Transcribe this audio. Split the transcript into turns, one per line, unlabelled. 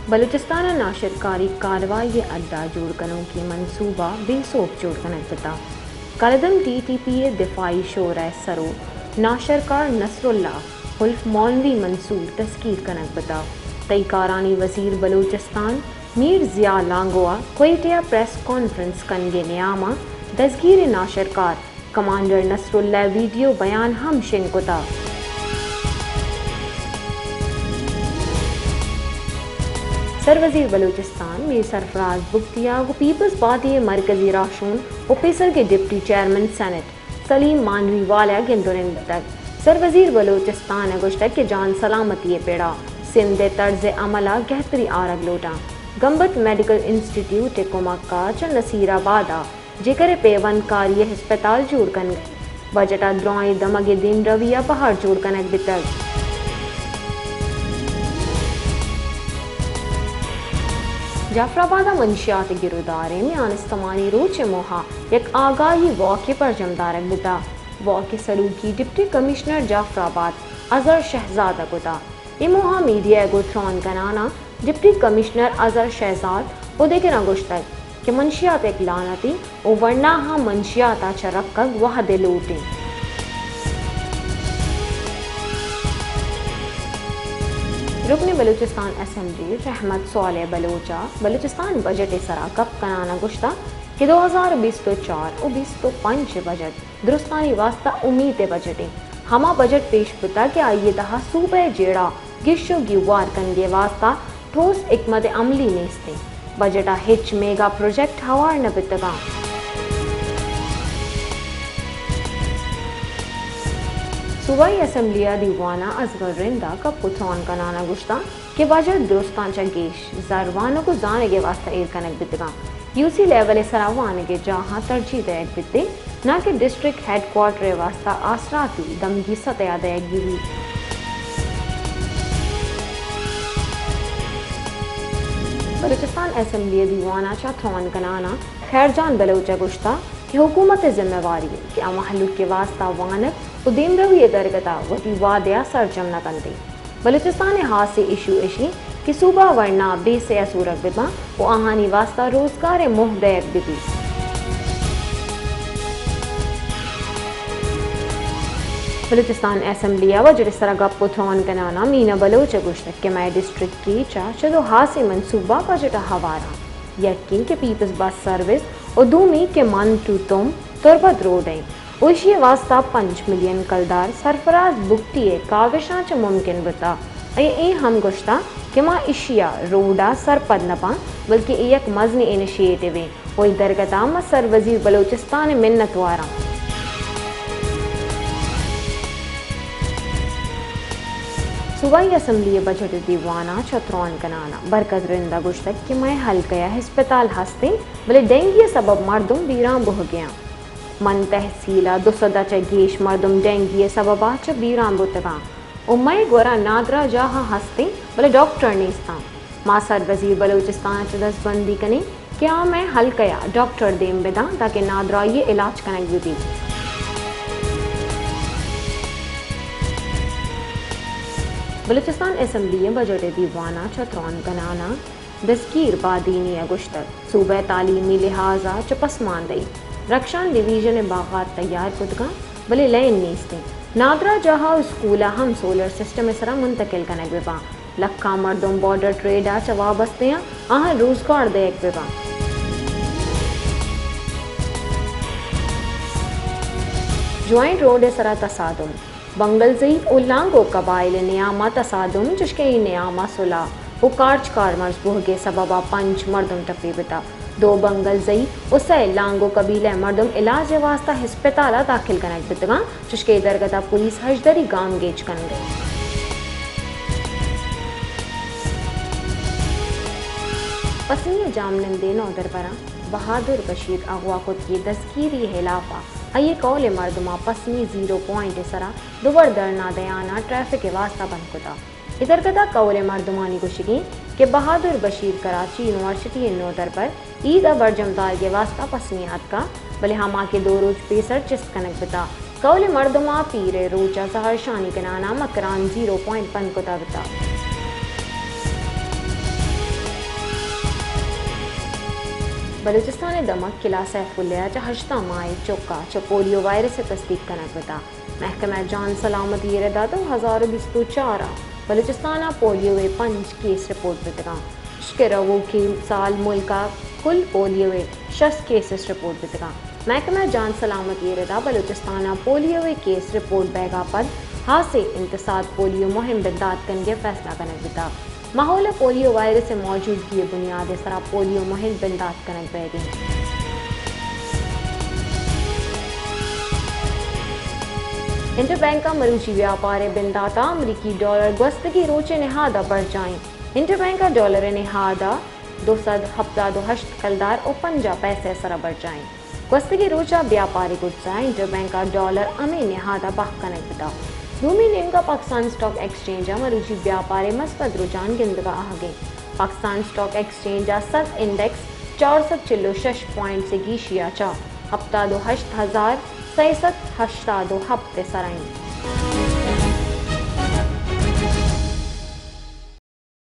بلوچستان ناشرکاری کاروائی اڈا جوڑ کنوں کی منصوبہ بے سوک جوڑ کنک بتا کلدم ٹی ٹی پی اے دفاعی شورہ سرو ناشرکار نصر اللہ حلف مولوی منصور تذکیر کنک بتا تئی کارانی وزیر بلوچستان میر ضیاء لانگوا کوئٹہ پریس کانفرنس کنگے نیامہ دستگیر ناشرکار کمانڈر نصر اللہ ویڈیو بیان ہم شنکتا سر وزیر بلوچستان میر سرفراز بگتیا و پیپلز پارٹی مرکزی راشون اوپیسر کے ڈپٹی چیئرمین سینٹ سلیم مانوی والا گندرن تک سر وزیر بلوچستان گشتک کے جان سلامتی پیڑا سندھ طرز عملہ گہتری آرگ لوٹا گمبت میڈیکل انسٹیٹیوٹ کمکا چ نصیر آبادا جکر پیون کاری ہسپتال جوڑ کن بجٹا درائیں دمگ دین رویہ پہاڑ جوڑ کنک بتگ جعفر آبادہ منشیات گرودارے میں آنستمانی روچ موہا یک آگاہی واقع پر جمدارک بتا واقع سلوکی ڈپٹی کمشنر جعفر آباد اظہر شہزادہ کتا اموہا میڈیا گوتران کنانا ڈپٹی کمشنر اظہر شہزاد ادے کے نگوشتک کہ منشیات ایک لانتی او ورنہ ہاں منشیاتا چرکگ وحد لوٹیں رکن بلوچستان اسمبلی رحمت صالح بلوچا بلوچستان بجٹ سرا کپ کنانا گشتہ کہ 2024 و 2025 بجٹ درستانی واسطہ امید بجٹیں ہما بجٹ پیش پتا کہ آئیے دہا صوبہ جیڑا گشو گیوار کنگے واسطہ ٹھوس حکمت عملی نیستیں بجٹا ہچ میگا پروجیکٹ ہوار نہ بتگا صوبائی اسمبلی دیوانہ ازغر رندہ کا پتھران کنانا گشتہ کہ بجٹ درستان چگیش زروانوں کو زانے کے واسطہ ایر کنک بتگا یو سی لیول سراوانے کے جہاں ترجیح دیکھ بتے نہ کہ ڈسٹرکٹ ہیڈ کوارٹر واسطہ آسراتی دمگی سطح دیکھ گی بلوچستان اسمبلی دیوانہ چاتھران کنانا خیر جان بلوچہ گشتہ کہ حکومت ذمہ واری ہے کہ محلوک کے واسطہ وانک و دین روی درگتا وطی وعدیا سرجم نہ کندے بلوچستان ہاتھ سے ایشو اشی کہ صوبہ ورنہ بے سے اسورک بتا و آہانی واسطہ روزگار محدیک بتی بلوچستان اسمبلی وجر سرگا پتھران کنانا مینا بلوچ گشتک کہ میں ڈسٹرکٹ کی چدو ہاسی منصوبہ بجٹ ہوارا یقین کہ پیپلز بس سروس و دومی کے من ٹو تم تربت روڈ ہیں اوشی واسطہ 5 ملین کلدار سرفراز بگٹی کاغشاں چ ممکن بتا اے ہم گشتہ کہ ماں اشیا روڈا سرپد نہ پا بلکہ ایک مزنی انیشیٹو ہے وہی درگتا ما سر وزیر بلوچستان منت وارا صوبائی اسمبلی بجٹ دیوانہ چتران کنانا برکت رندہ گشتک کہ میں حل کیا ہسپتال ہستے بلے ڈینگی سبب مردم بیرام بہ گیا من تحصیلہ 200 چگیش مردم ڈینگی سببا چ بیرام بتگا او میں گورا نادرا جہاں ہستے بلے ڈاکٹر نیستا ماں سر وزیر بلوچستان چ دست بندی کنے کیا میں حل کیا ڈاکٹر دیم بدا تاکہ نادرا یہ علاج کنک بیتی بلوچستان اسمبلی بجٹ دیوانہ چتران کنانا دستگیر بادینی گشتک صوبہ تعلیمی لحاظہ چ پسماندہی رکشان ڈویژن باغات تیار کتگا بلے لین نیستیں نادرا جہاں اسکولہ ہم سولر سسٹم سرا منتقل کنک ببا لکھا مردم بارڈر ٹریڈا چ وابستیاں آہاں روزگار دیکھ ببا جوائنٹ روڈ سرا تصادم بنگل ضعیف لانگو قبائل نیامہ تصادم جشکے نیامہ صلاح و کارچ کارمرز بہگے سببا 5 مردم ٹپی بتا 2 بنگل ضعیف اسے لانگو قبیلہ مردم علاج واسطہ ہسپتالہ داخل کنک بتگا جشکے درگتا پولیس حجدری گام گیچ کن گئے پسنی جام نندے نودر پرا بہادر بشیر اغوا کت کی دستگیری خلافہ ایے کول مردمہ پسنی 0 پوائنٹ سرا دوبر درنا دیانا ٹریفک واسطہ بند کتا ادھر کتا کول مردمانی کشگی کہ بہادر بشیر کراچی یونیورسٹی نودر پر عید برجمدار کے واسطہ پسنیات کا بلے ہما کے 2 روز پیسر چست کنک بتا کول مردمہ پیرے روچا سہر شانی کنانا مکران 0 پوائنٹ بند کتا بتا بلوچستان دمک قلعہ سیف اللہ چا ہشتہ مائی چوکا چا پولیو وائرس سے تصدیق کنک بتا محکمہ جان سلامتی ردا 2024 بلوچستان پولیو 5 کیس رپورٹ بتگا شکرو کی سال ملکہ کل پولیو 6 کیسز رپورٹ بتگا محکمہ جان سلامتی ردا بلوچستان پولیو کیس رپورٹ بیگا پر ہاسے انتصاد پولیو مہم بندات کنگے فیصلہ کنک بتا ماحول پولیو وائرس سے موجودگی بنیاد سرا پولیو مہم بندات کنک بیگی انٹر بینک کا مروچی ویاپار بنداتا امریکی ڈالر گوستگی روچے نہادہ بڑھ جائیں انٹر بینک کا ڈالر نہادہ 278 کلدار اور 50 پیسے سرا بڑھ جائیں گوستگی روچہ ویاپاری گجزا انٹر بینک کا ڈالر امی نہادہ باہ کنک بتا دومی نیم کا پاکستان سٹاک ایکسچینج مروچی ویاپار مثبت رجحان گندگا آگے پاکستان سٹاک ایکسچینج سد انڈیکس 446 پوائنٹ سے گیشیا چا 78,687 ہفتے سرائیں